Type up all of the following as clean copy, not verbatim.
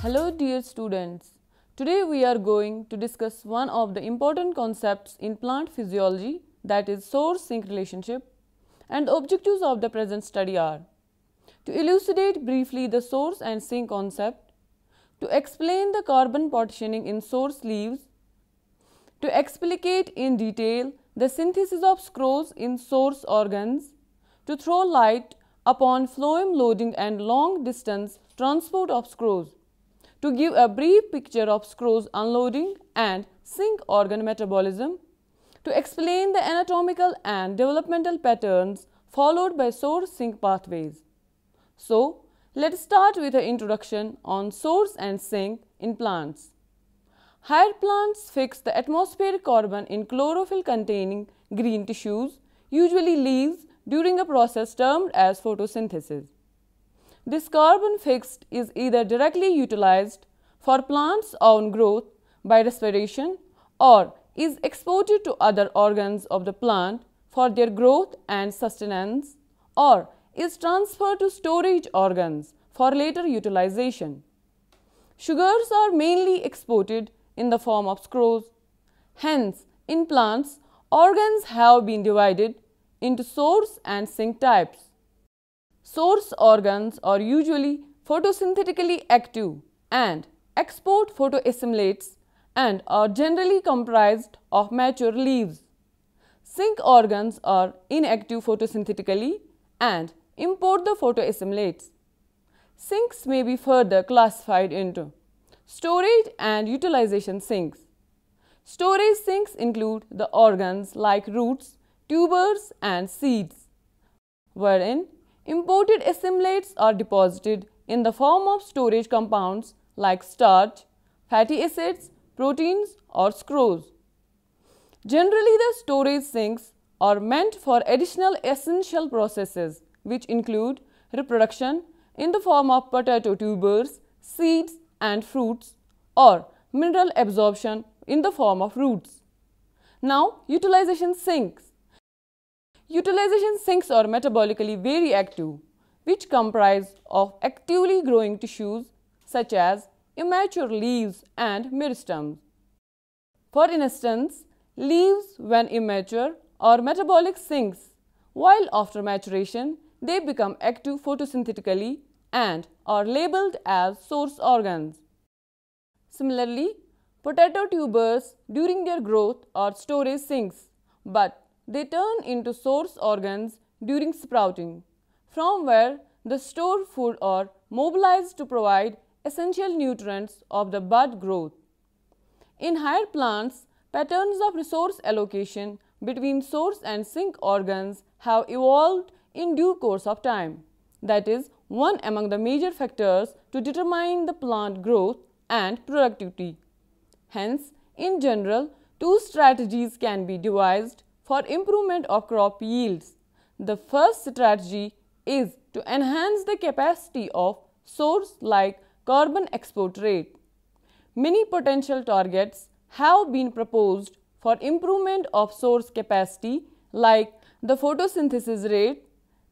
Hello dear students, today we are going to discuss one of the important concepts in plant physiology, that is source-sink relationship, and the objectives of the present study are to elucidate briefly the source and sink concept, to explain the carbon partitioning in source leaves, to explicate in detail the synthesis of scrolls in source organs, to throw light upon phloem loading and long distance transport of scrolls, to give a brief picture of scrolls unloading and sink organ metabolism, to explain the anatomical and developmental patterns followed by source-sink pathways. So, let's start with an introduction on source and sink in plants. Higher plants fix the atmospheric carbon in chlorophyll containing green tissues, usually leaves, during a process termed as photosynthesis. This carbon fixed is either directly utilized for plants' own growth by respiration or is exported to other organs of the plant for their growth and sustenance, or is transferred to storage organs for later utilization. Sugars are mainly exported in the form of scrolls. Hence, in plants, organs have been divided into source and sink types. Source organs are usually photosynthetically active and export photoassimilates and are generally comprised of mature leaves. Sink organs are inactive photosynthetically and import the photoassimilates. Sinks may be further classified into storage and utilization sinks. Storage sinks include the organs like roots, tubers and seeds, wherein imported assimilates are deposited in the form of storage compounds like starch, fatty acids, proteins or scrolls. Generally, the storage sinks are meant for additional essential processes which include reproduction in the form of potato tubers, seeds and fruits, or mineral absorption in the form of roots. Now, utilization sinks. Utilization sinks are metabolically very active, which comprise of actively growing tissues such as immature leaves and meristems. For instance, leaves when immature are metabolic sinks, while after maturation they become active photosynthetically and are labeled as source organs. Similarly, potato tubers during their growth are storage sinks, but they turn into source organs during sprouting, from where the stored food are mobilized to provide essential nutrients of the bud growth. In higher plants, patterns of resource allocation between source and sink organs have evolved in due course of time. That is one among the major factors to determine the plant growth and productivity. Hence, in general, two strategies can be devised for improvement of crop yields. The first strategy is to enhance the capacity of source like carbon export rate. Many potential targets have been proposed for improvement of source capacity like the photosynthesis rate,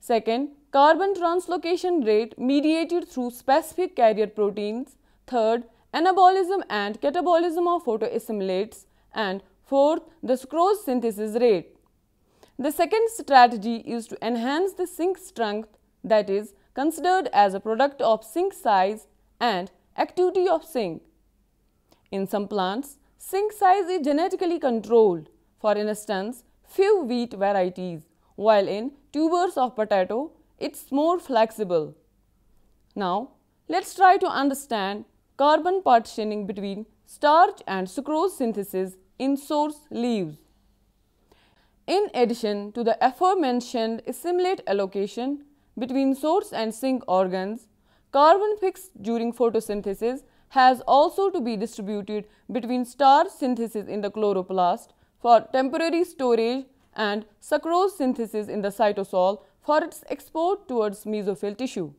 second, carbon translocation rate mediated through specific carrier proteins, third, anabolism and catabolism of photoassimilates, and fourth, the sucrose synthesis rate. The second strategy is to enhance the sink strength, that is considered as a product of sink size and activity of sink. In some plants, sink size is genetically controlled, for instance, few wheat varieties, while in tubers of potato, it's more flexible. Now, let's try to understand carbon partitioning between starch and sucrose synthesis in source leaves. In addition to the aforementioned assimilate allocation between source and sink organs, carbon fixed during photosynthesis has also to be distributed between starch synthesis in the chloroplast for temporary storage and sucrose synthesis in the cytosol for its export towards mesophyll tissue.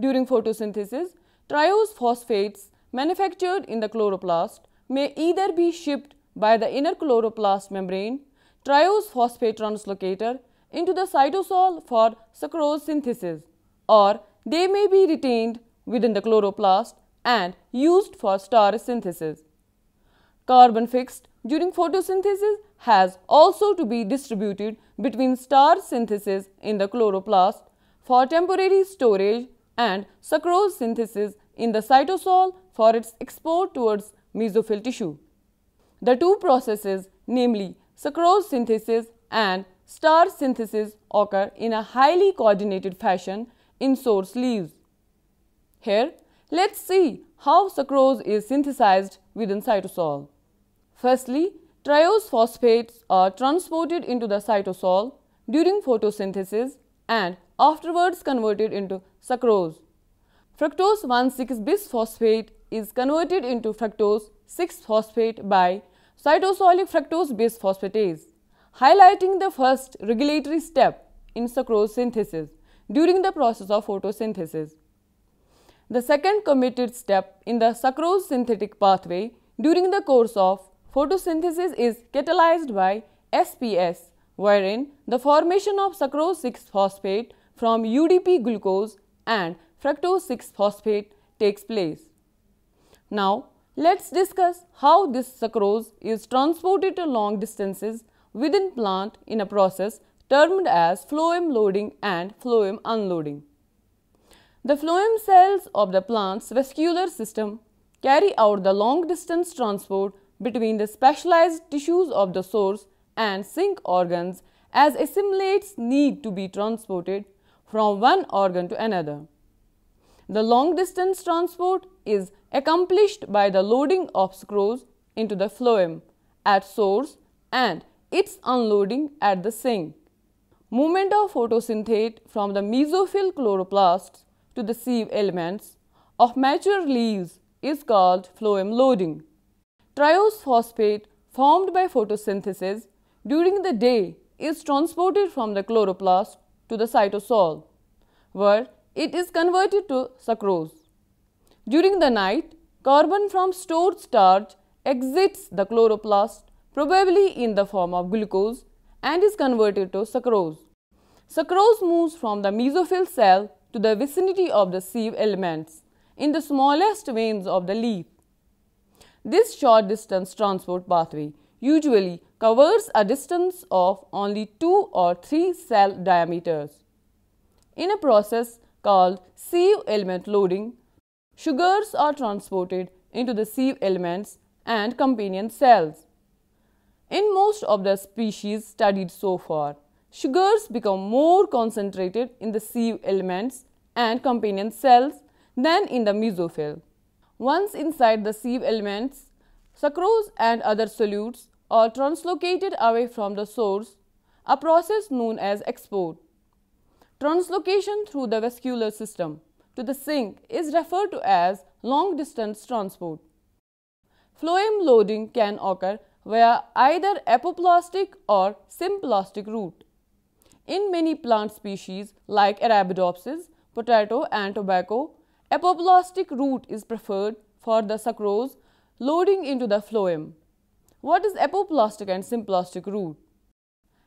During photosynthesis, triose phosphates manufactured in the chloroplast may either be shipped by the inner chloroplast membrane, triose phosphate translocator, into the cytosol for sucrose synthesis, or they may be retained within the chloroplast and used for star synthesis. Carbon fixed during photosynthesis has also to be distributed between star synthesis in the chloroplast for temporary storage and sucrose synthesis in the cytosol for its export towards mesophyll tissue. The two processes, namely sucrose synthesis and star synthesis, occur in a highly coordinated fashion in source leaves. Here, let's see how sucrose is synthesized within cytosol. Firstly, triose phosphates are transported into the cytosol during photosynthesis and afterwards converted into sucrose. Fructose 1,6-bisphosphate is converted into fructose 6-phosphate by cytosolic fructose bisphosphatase, highlighting the first regulatory step in sucrose synthesis during the process of photosynthesis. The second committed step in the sucrose synthetic pathway during the course of photosynthesis is catalyzed by SPS, wherein the formation of sucrose 6-phosphate from UDP glucose and fructose 6-phosphate takes place. Now, let's discuss how this sucrose is transported to long distances within plant in a process termed as phloem loading and phloem unloading. The phloem cells of the plant's vascular system carry out the long distance transport between the specialized tissues of the source and sink organs as assimilates need to be transported from one organ to another. The long distance transport is accomplished by the loading of sucrose into the phloem at source and its unloading at the sink. Movement of photosynthate from the mesophyll chloroplasts to the sieve elements of mature leaves is called phloem loading. Triose phosphate formed by photosynthesis during the day is transported from the chloroplast to the cytosol, where it is converted to sucrose. During the night, carbon from stored starch exits the chloroplast, probably in the form of glucose, and is converted to sucrose. Sucrose moves from the mesophyll cell to the vicinity of the sieve elements in the smallest veins of the leaf. This short distance transport pathway usually covers a distance of only 2 or 3 cell diameters. In a process called sieve element loading, sugars are transported into the sieve elements and companion cells. In most of the species studied so far, sugars become more concentrated in the sieve elements and companion cells than in the mesophyll. Once inside the sieve elements, sucrose and other solutes are translocated away from the source, a process known as export. Translocation through the vascular system to the sink is referred to as long distance transport. Phloem loading can occur via either apoplastic or symplastic route. In many plant species like Arabidopsis, potato and tobacco, apoplastic route is preferred for the sucrose loading into the phloem. What is apoplastic and symplastic route?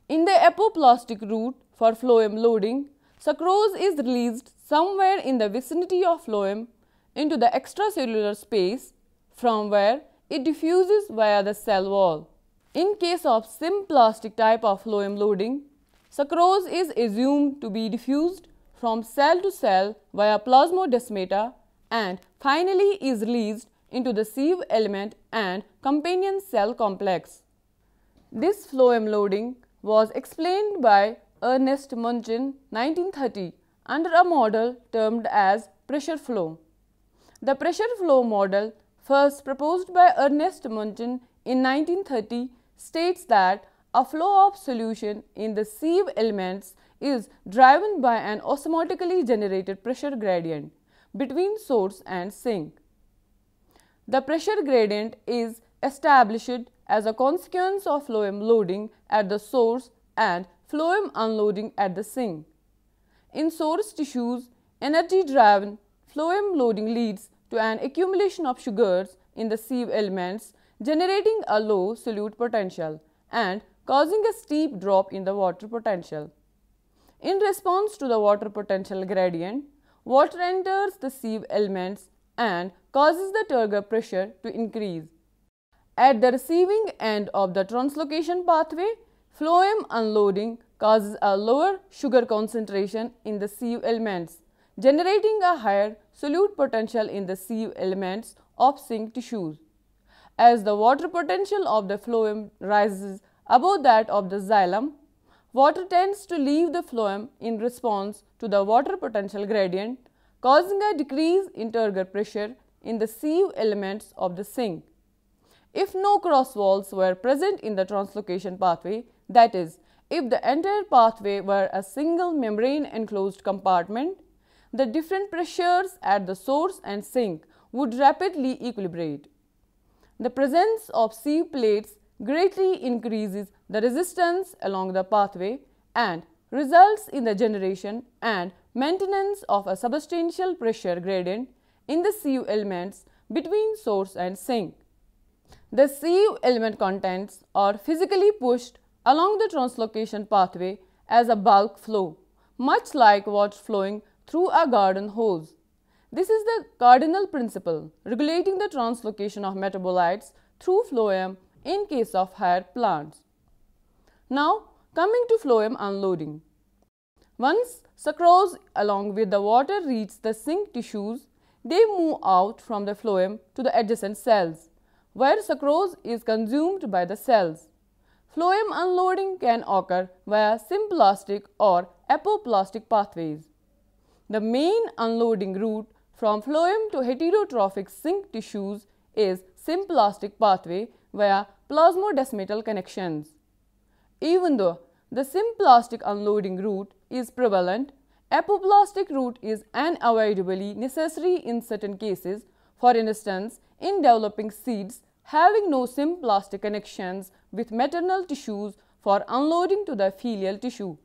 In the apoplastic route for phloem loading, sucrose is released somewhere in the vicinity of phloem into the extracellular space, from where it diffuses via the cell wall. In case of symplastic type of phloem loading, sucrose is assumed to be diffused from cell to cell via plasmodesmata and finally is released into the sieve element and companion cell complex. This phloem loading was explained by Ernest Munchin 1930 under a model termed as pressure flow. The pressure flow model, first proposed by Ernest Munchin in 1930, states that a flow of solution in the sieve elements is driven by an osmotically generated pressure gradient between source and sink. The pressure gradient is established as a consequence of phloem loading at the source and phloem unloading at the sink. In source tissues, energy-driven phloem loading leads to an accumulation of sugars in the sieve elements, generating a low solute potential and causing a steep drop in the water potential. In response to the water potential gradient, water enters the sieve elements and causes the turgor pressure to increase. At the receiving end of the translocation pathway, phloem unloading causes a lower sugar concentration in the sieve elements, generating a higher solute potential in the sieve elements of sink tissues. As the water potential of the phloem rises above that of the xylem, water tends to leave the phloem in response to the water potential gradient, causing a decrease in turgor pressure in the sieve elements of the sink. If no cross walls were present in the translocation pathway, that is, if the entire pathway were a single membrane enclosed compartment, the different pressures at the source and sink would rapidly equilibrate. The presence of sieve plates greatly increases the resistance along the pathway and results in the generation and maintenance of a substantial pressure gradient in the sieve elements between source and sink. The sieve element contents are physically pushed along the translocation pathway as a bulk flow, much like water flowing through a garden hose. This is the cardinal principle regulating the translocation of metabolites through phloem in case of higher plants. Now, coming to phloem unloading. Once sucrose along with the water reach the sink tissues, they move out from the phloem to the adjacent cells, where sucrose is consumed by the cells. Phloem unloading can occur via symplastic or apoplastic pathways. The main unloading route from phloem to heterotrophic sink tissues is symplastic pathway via plasmodesmatal connections. Even though the symplastic unloading route is prevalent, apoplastic route is unavoidably necessary in certain cases, for instance, in developing seeds having no symplastic connections with maternal tissues for unloading to the filial tissue.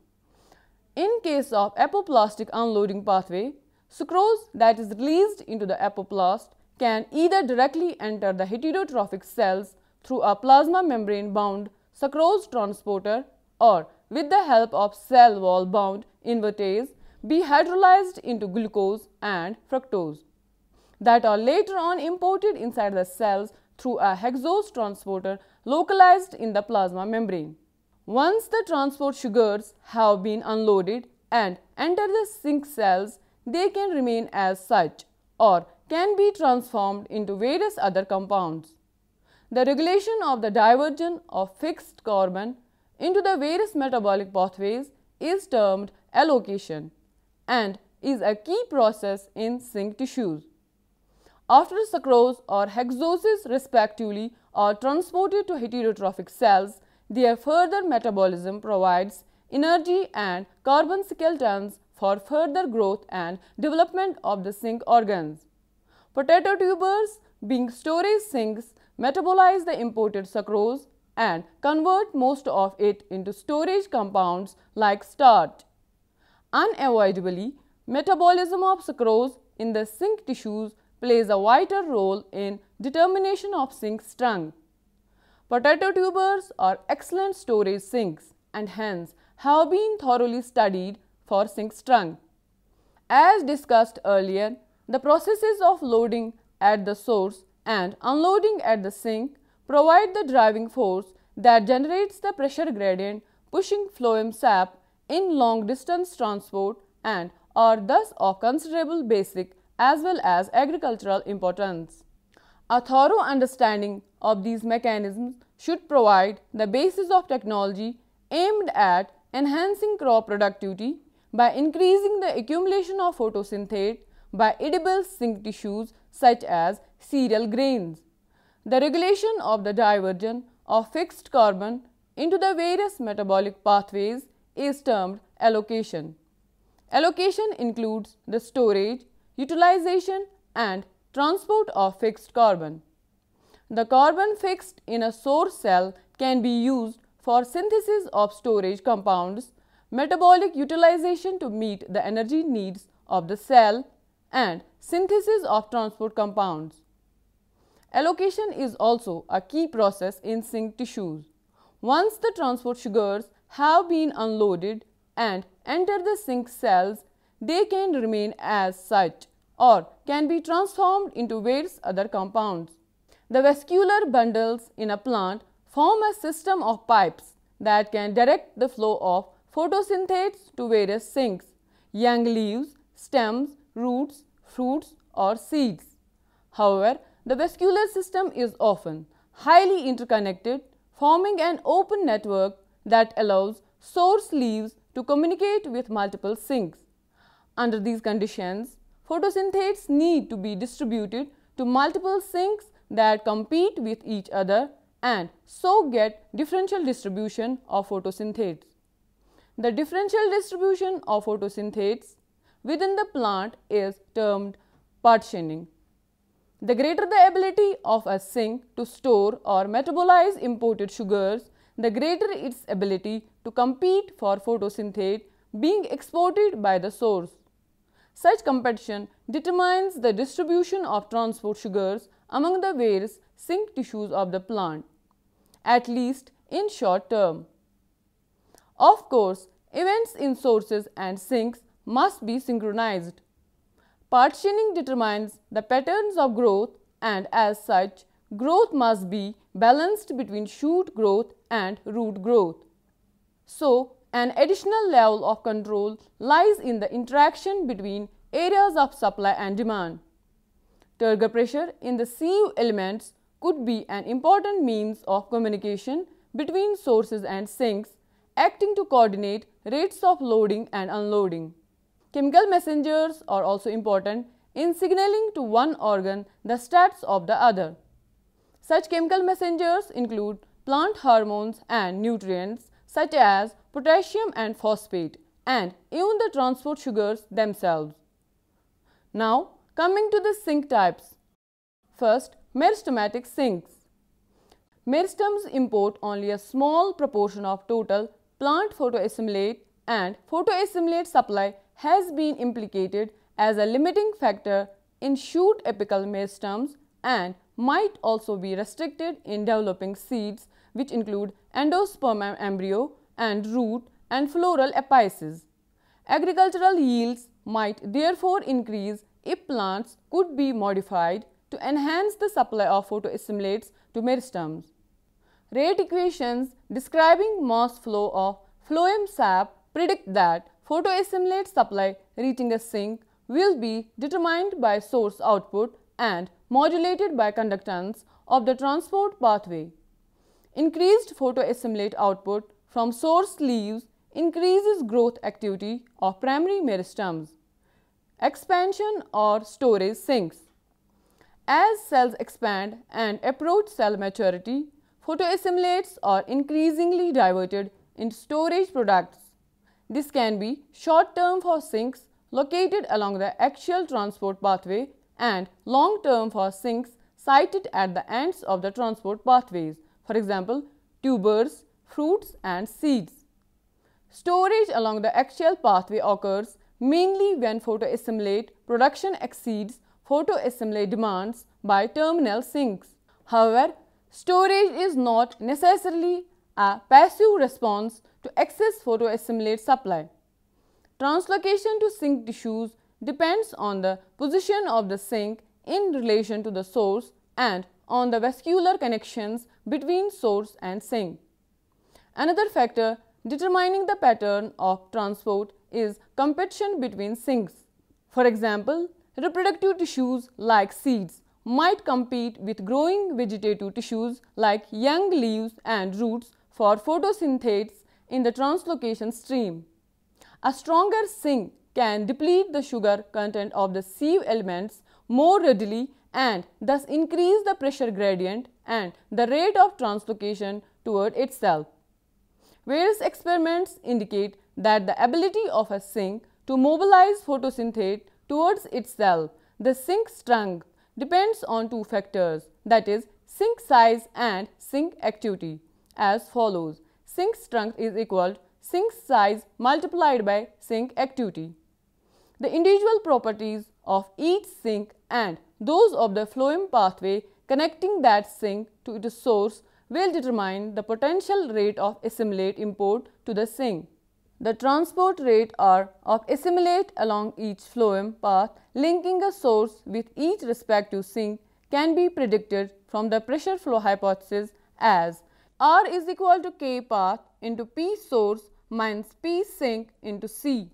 In case of apoplastic unloading pathway, sucrose that is released into the apoplast can either directly enter the heterotrophic cells through a plasma membrane bound sucrose transporter or with the help of cell wall bound invertase be hydrolyzed into glucose and fructose that are later on imported inside the cells through a hexose transporter localized in the plasma membrane. Once the transport sugars have been unloaded and enter the sink cells, they can remain as such or can be transformed into various other compounds. The regulation of the diversion of fixed carbon into the various metabolic pathways is termed allocation and is a key process in sink tissues. After sucrose or hexoses respectively are transported to heterotrophic cells, their further metabolism provides energy and carbon skeletons for further growth and development of the sink organs. Potato tubers, being storage sinks, metabolize the imported sucrose and convert most of it into storage compounds like starch. Unavoidably, metabolism of sucrose in the sink tissues plays a vital role in determination of sink strength. Potato tubers are excellent storage sinks and hence have been thoroughly studied for sink strength. As discussed earlier, the processes of loading at the source and unloading at the sink provide the driving force that generates the pressure gradient pushing phloem sap in long distance transport and are thus of considerable basic as well as agricultural importance. A thorough understanding of these mechanisms should provide the basis of technology aimed at enhancing crop productivity by increasing the accumulation of photosynthate by edible sink tissues such as cereal grains. The regulation of the diversion of fixed carbon into the various metabolic pathways is termed allocation. Allocation includes the storage, utilization and transport of fixed carbon. The carbon fixed in a source cell can be used for synthesis of storage compounds, metabolic utilization to meet the energy needs of the cell and synthesis of transport compounds. Allocation is also a key process in sink tissues. Once the transport sugars have been unloaded and enter the sink cells, they can remain as such or can be transformed into various other compounds. The vascular bundles in a plant form a system of pipes that can direct the flow of photosynthetes to various sinks, young leaves, stems, roots, fruits or seeds. However, the vascular system is often highly interconnected, forming an open network that allows source leaves to communicate with multiple sinks. Under these conditions, photosynthetes need to be distributed to multiple sinks that compete with each other and so get differential distribution of photosynthetes. The differential distribution of photosynthetes within the plant is termed partitioning. The greater the ability of a sink to store or metabolize imported sugars, the greater its ability to compete for photosynthete being exported by the source. Such competition determines the distribution of transport sugars among the various sink tissues of the plant, at least in short term. Of course, events in sources and sinks must be synchronized. Partitioning determines the patterns of growth and as such, growth must be balanced between shoot growth and root growth. So, an additional level of control lies in the interaction between areas of supply and demand. Turgor pressure in the sieve elements could be an important means of communication between sources and sinks, acting to coordinate rates of loading and unloading. Chemical messengers are also important in signaling to one organ the stats of the other. Such chemical messengers include plant hormones and nutrients such as potassium and phosphate, and even the transport sugars themselves. Now, coming to the sink types. First, meristematic sinks. Meristems import only a small proportion of total plant photoassimilate, and photoassimilate supply has been implicated as a limiting factor in shoot apical meristems and might also be restricted in developing seeds, which include endosperm embryo and root and floral apices. Agricultural yields might therefore increase if plants could be modified to enhance the supply of photoassimilates to meristems. Rate equations describing mass flow of phloem sap predict that photoassimilate supply reaching a sink will be determined by source output and modulated by conductance of the transport pathway. Increased photoassimilate output from source leaves increases growth activity of primary meristems. Expansion or storage sinks. As cells expand and approach cell maturity, photoassimilates are increasingly diverted into storage products. This can be short-term for sinks located along the axial transport pathway and long-term for sinks sited at the ends of the transport pathways, for example, tubers, fruits and seeds. Storage along the axial pathway occurs mainly when photoassimilate production exceeds photoassimilate demands by terminal sinks. However, storage is not necessarily a passive response to excess photoassimilate supply. Translocation to sink tissues depends on the position of the sink in relation to the source and on the vascular connections between source and sink. Another factor determining the pattern of transport is competition between sinks. For example, reproductive tissues like seeds might compete with growing vegetative tissues like young leaves and roots for photosynthesis in the translocation stream. A stronger sink can deplete the sugar content of the sieve elements more readily and thus increase the pressure gradient and the rate of translocation toward itself. Various experiments indicate that the ability of a sink to mobilize photosynthate towards itself, the sink strength, depends on two factors, that is, sink size and sink activity, as follows. Sink strength is equal to sink size multiplied by sink activity. The individual properties of each sink and those of the phloem pathway connecting that sink to its source will determine the potential rate of assimilate import to the sink. The transport rate R of assimilate along each phloem path linking a source with each respective sink can be predicted from the pressure flow hypothesis as R is equal to K path into P source minus P sink into C,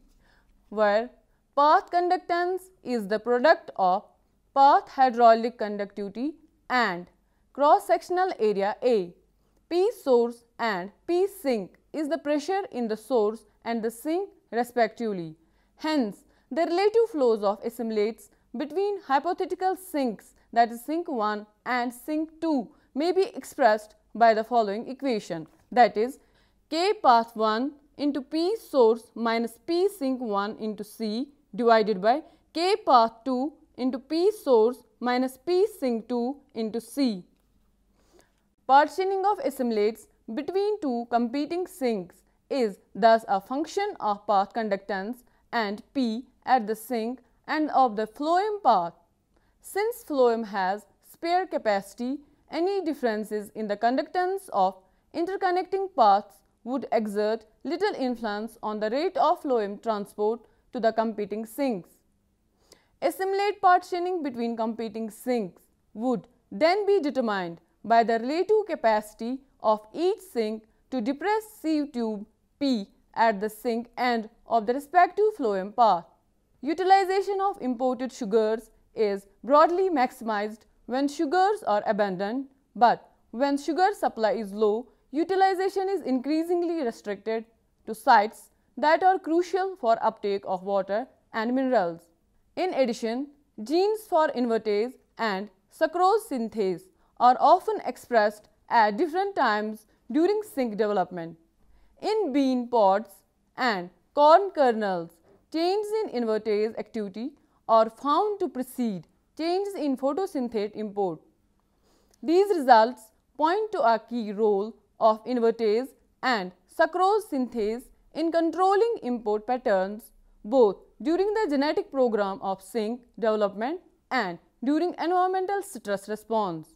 where path conductance is the product of path hydraulic conductivity and cross-sectional area A. P source and P sink is the pressure in the source and the sink respectively. Hence, the relative flows of assimilates between hypothetical sinks, that is sink 1 and sink 2, may be expressed by the following equation, that is K path 1 into P source minus P sink 1 into C divided by K path 2 into P source minus P sink 2 into C. Partitioning of assimilates between two competing sinks is thus a function of path conductance and P at the sink and of the phloem path. Since phloem has spare capacity, any differences in the conductance of interconnecting paths would exert little influence on the rate of phloem transport to the competing sinks. Assimilate partitioning between competing sinks would then be determined by the relative capacity of each sink to depress sieve tube P at the sink end of the respective phloem path. Utilization of imported sugars is broadly maximized when sugars are abundant, but when sugar supply is low, utilization is increasingly restricted to sites that are crucial for uptake of water and minerals. In addition, genes for invertase and sucrose synthase are often expressed at different times during sink development. In bean pods and corn kernels, changes in invertase activity are found to precede changes in photosynthate import. These results point to a key role of invertase and sucrose synthase in controlling import patterns both during the genetic program of sink development and during environmental stress response.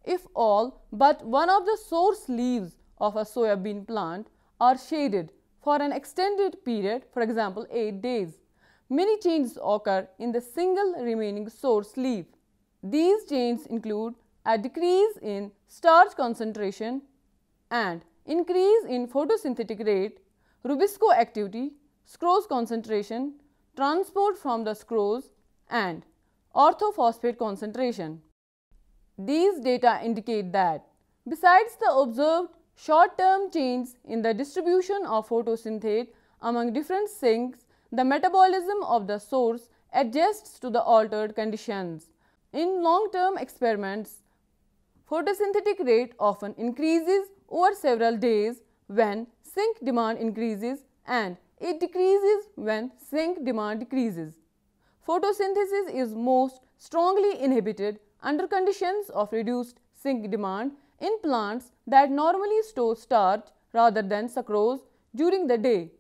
If all but one of the source leaves of a soybean plant are shaded for an extended period, for example 8 days, many changes occur in the single remaining source leaf. These changes include a decrease in starch concentration and increase in photosynthetic rate, rubisco activity, sucrose concentration, transport from the sucrose and orthophosphate concentration. These data indicate that besides the observed short-term change in the distribution of photosynthate among different sinks, the metabolism of the source adjusts to the altered conditions. In long-term experiments, photosynthetic rate often increases over several days when sink demand increases and it decreases when sink demand decreases. Photosynthesis is most strongly inhibited under conditions of reduced sink demand in plants that normally store starch rather than sucrose during the day.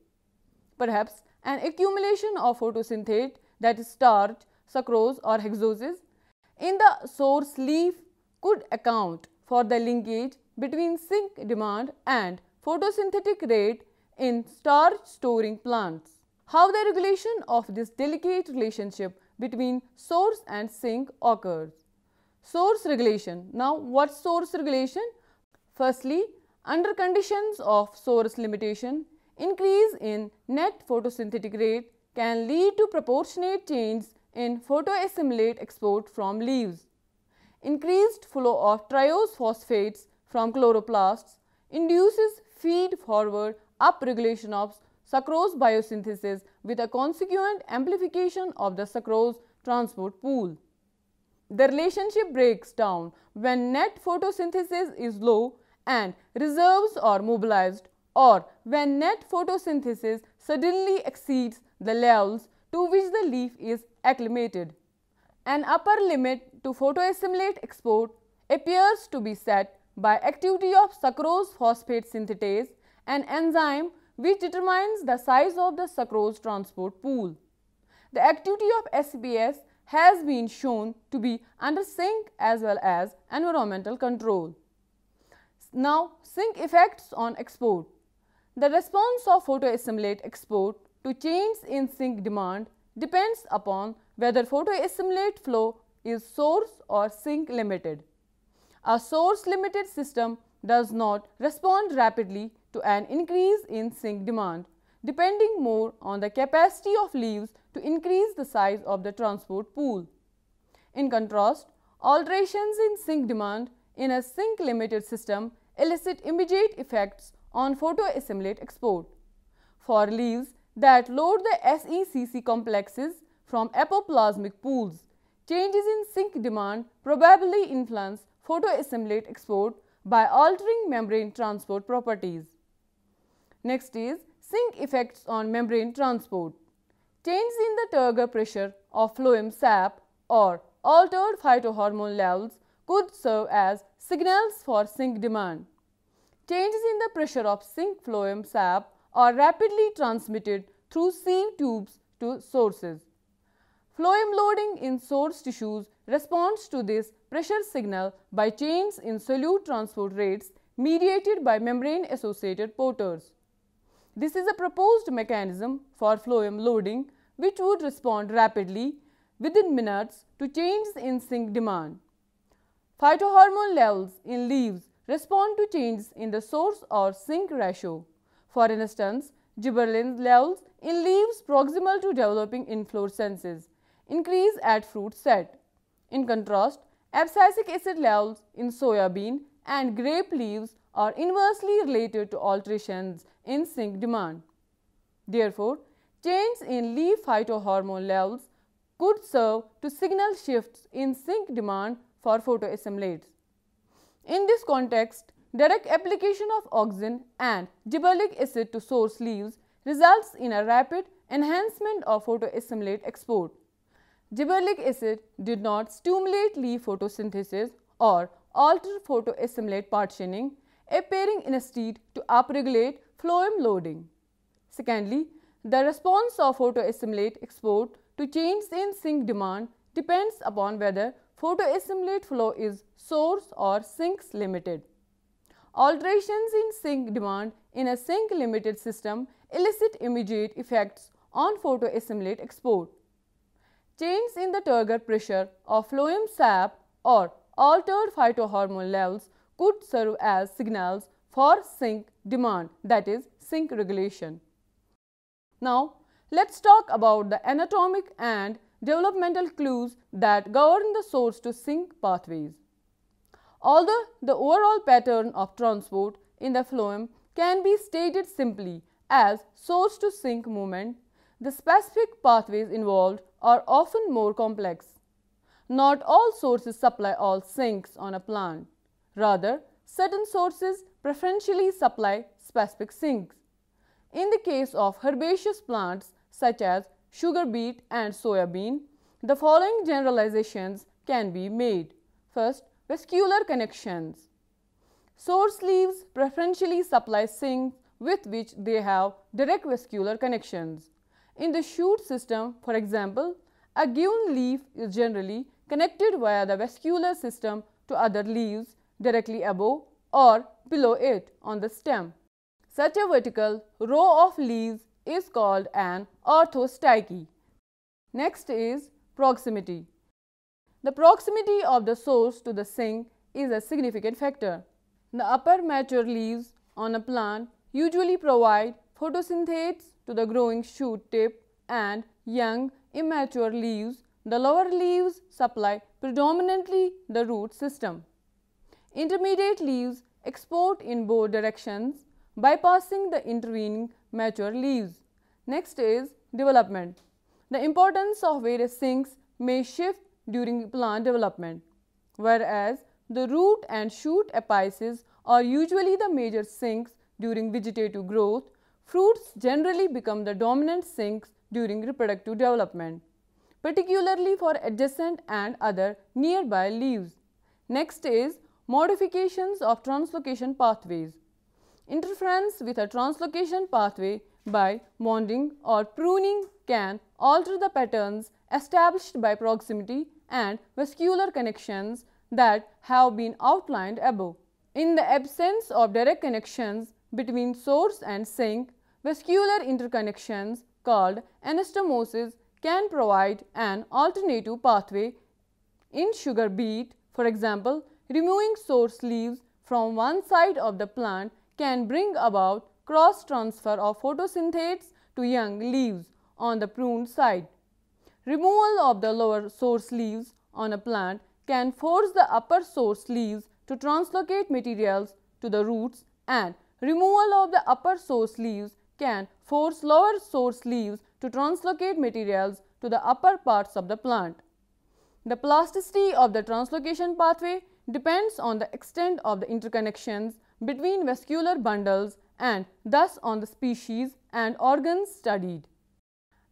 Perhaps an accumulation of photosynthate, that is starch, sucrose or hexoses, in the source leaf could account for the linkage between sink demand and photosynthetic rate in starch storing plants. How the regulation of this delicate relationship between source and sink occurs. Source regulation. Now, what's source regulation? Firstly, under conditions of source limitation, increase in net photosynthetic rate can lead to proportionate change in photoassimilate export from leaves. Increased flow of triose phosphates from chloroplasts induces feed-forward upregulation of sucrose biosynthesis with a consequent amplification of the sucrose transport pool. The relationship breaks down when net photosynthesis is low and reserves are mobilized, or when net photosynthesis suddenly exceeds the levels to which the leaf is acclimated. An upper limit to photoassimilate export appears to be set by activity of sucrose phosphate synthetase, an enzyme which determines the size of the sucrose transport pool. The activity of SPS has been shown to be under sink as well as environmental control. Now, sink effects on export. The response of photoassimilate export to changes in sink demand depends upon whether photoassimilate flow is source or sink limited. A source limited system does not respond rapidly to an increase in sink demand, depending more on the capacity of leaves to increase the size of the transport pool. In contrast, alterations in sink demand in a sink limited system elicit immediate effects on photoassimilate export. For leaves that load the SECC complexes from apoplasmic pools, changes in sink demand probably influence photoassimilate export by altering membrane transport properties. Next is sink effects on membrane transport. Changes in the turgor pressure of phloem sap or altered phytohormone levels could serve as signals for sink demand. Changes in the pressure of sink phloem sap are rapidly transmitted through sieve tubes to sources. Phloem loading in source tissues responds to this pressure signal by changes in solute transport rates mediated by membrane-associated porters. This is a proposed mechanism for phloem loading which would respond rapidly within minutes to changes in sink demand. Phytohormone levels in leaves respond to changes in the source or sink ratio. For instance, gibberellin levels in leaves proximal to developing inflorescences increase at fruit set. In contrast, abscisic acid levels in soybean and grape leaves are inversely related to alterations in sink demand. Therefore, changes in leaf phytohormone levels could serve to signal shifts in sink demand for photoassimilates. In this context, direct application of auxin and gibberellic acid to source leaves results in a rapid enhancement of photoassimilate export. Gibberellic acid did not stimulate leaf photosynthesis or alter photoassimilate partitioning, appearing instead to upregulate phloem loading. Secondly, the response of photoassimilate export to changes in sink demand depends upon whether photoassimilate flow is source or sinks limited. Alterations in sink demand in a sink limited system elicit immediate effects on photoassimilate export. Changes in the turgor pressure of phloem sap or altered phytohormone levels could serve as signals for sink demand, that is, sink regulation. Now, let's talk about the anatomic and developmental clues that govern the source to sink pathways. Although the overall pattern of transport in the phloem can be stated simply as source to sink movement, the specific pathways involved are often more complex. Not all sources supply all sinks on a plant. Rather, certain sources preferentially supply specific sinks. In the case of herbaceous plants such as sugar beet and soya bean, the following generalizations can be made. First, vascular connections. Source leaves preferentially supply sinks with which they have direct vascular connections. In the shoot system, for example, a given leaf is generally connected via the vascular system to other leaves directly above or below it on the stem. Such a vertical row of leaves is called an orthostiche. Next is proximity. The proximity of the source to the sink is a significant factor. The upper mature leaves on a plant usually provide photosynthesis to the growing shoot tip, and young immature leaves, the lower leaves, supply predominantly the root system. Intermediate leaves export in both directions, bypassing the intervening mature leaves. Next is development. The importance of various sinks may shift during plant development. Whereas the root and shoot apices are usually the major sinks during vegetative growth, fruits generally become the dominant sinks during reproductive development, particularly for adjacent and other nearby leaves. Next is modifications of translocation pathways. Interference with a translocation pathway by bonding or pruning can alter the patterns established by proximity and vascular connections that have been outlined above. In the absence of direct connections between source and sink, vascular interconnections called anastomosis can provide an alternative pathway in sugar beet. For example, removing source leaves from one side of the plant can bring about cross transfer of photosynthates to young leaves on the pruned side. Removal of the lower source leaves on a plant can force the upper source leaves to translocate materials to the roots, and removal of the upper source leaves can force lower source leaves to translocate materials to the upper parts of the plant. The plasticity of the translocation pathway depends on the extent of the interconnections between vascular bundles and thus on the species and organs studied.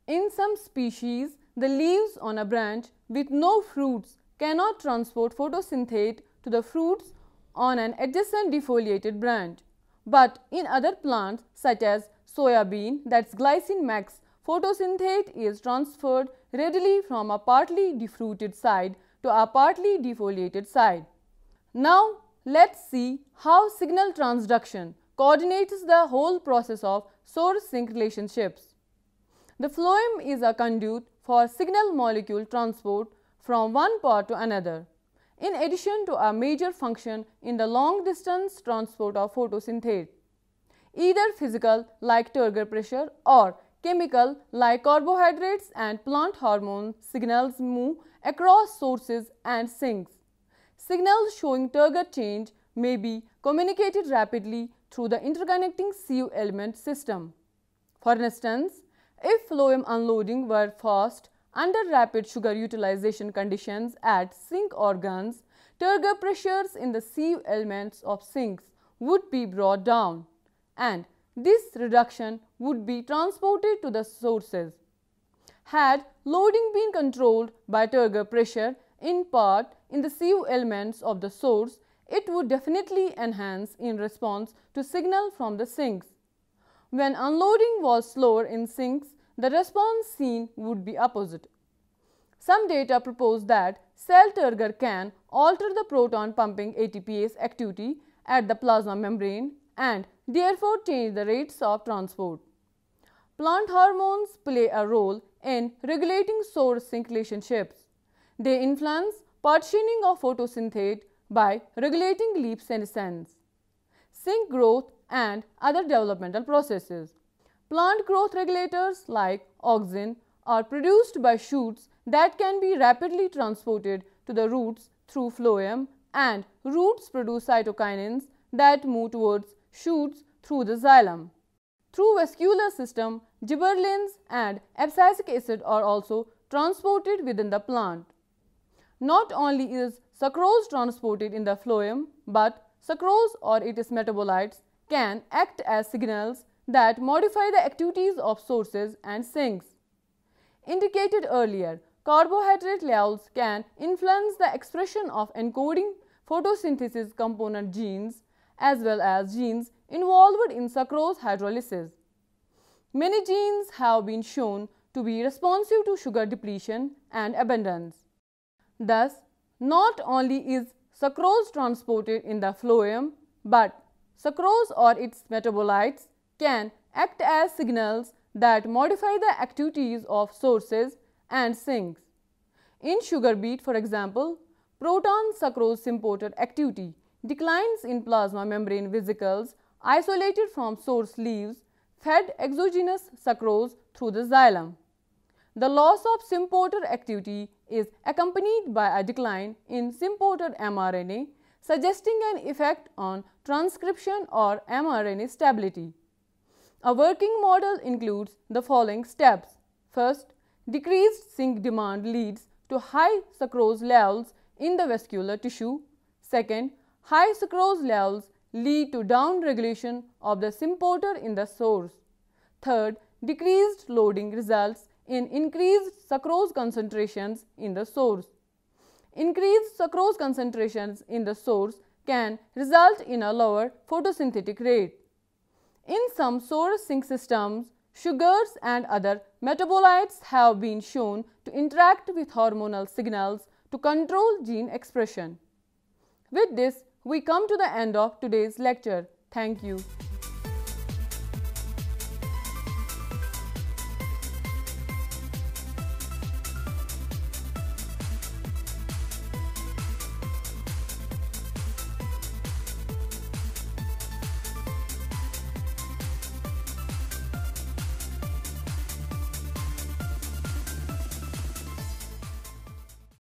In some species, the leaves on a branch with no fruits cannot transport photosynthate to the fruits on an adjacent defoliated branch. But in other plants such as soya bean, that's glycine max, photosynthate is transferred readily from a partly defruited side to a partly defoliated side. Now, let's see how signal transduction coordinates the whole process of source-sink relationships. The phloem is a conduit for signal molecule transport from one part to another, in addition to a major function in the long-distance transport of photosynthate. Either physical like turgor pressure or chemical like carbohydrates and plant hormone signals move across sources and sinks. Signals showing turgor change may be communicated rapidly through the interconnecting sieve element system. For instance, if phloem unloading were fast under rapid sugar utilization conditions at sink organs, turgor pressures in the sieve elements of sinks would be brought down, and this reduction would be transported to the sources. Had loading been controlled by turgor pressure in part in the sieve elements of the source, it would definitely enhance in response to signal from the sinks. When unloading was slower in sinks, the response seen would be opposite. Some data propose that cell turgor can alter the proton pumping ATPase activity at the plasma membrane and therefore change the rates of transport. Plant hormones play a role in regulating source-sink relationships. They influence partitioning of photosynthate by regulating leaf senescence, sink growth and other developmental processes. Plant growth regulators like auxin are produced by shoots that can be rapidly transported to the roots through phloem, and roots produce cytokinins that move towards shoots through the xylem. Through vascular system, gibberellins and abscisic acid are also transported within the plant. Not only is sucrose transported in the phloem, but sucrose or its metabolites can act as signals that modify the activities of sources and sinks. Indicated earlier, carbohydrate levels can influence the expression of encoding photosynthesis component genes as well as genes involved in sucrose hydrolysis. Many genes have been shown to be responsive to sugar depletion and abundance. Thus, not only is sucrose transported in the phloem, but sucrose or its metabolites can act as signals that modify the activities of sources and sinks. In sugar beet, for example, proton sucrose symporter activity declines in plasma membrane vesicles isolated from source leaves fed exogenous sucrose through the xylem. The loss of symporter activity is accompanied by a decline in symporter mRNA, suggesting an effect on transcription or mRNA stability. A working model includes the following steps. First, decreased sink demand leads to high sucrose levels in the vascular tissue. Second, high sucrose levels lead to downregulation of the symporter in the source. Third, decreased loading results in increased sucrose concentrations in the source. Increased sucrose concentrations in the source can result in a lower photosynthetic rate. In some source sink systems, sugars and other metabolites have been shown to interact with hormonal signals to control gene expression. With this, we come to the end of today's lecture. Thank you.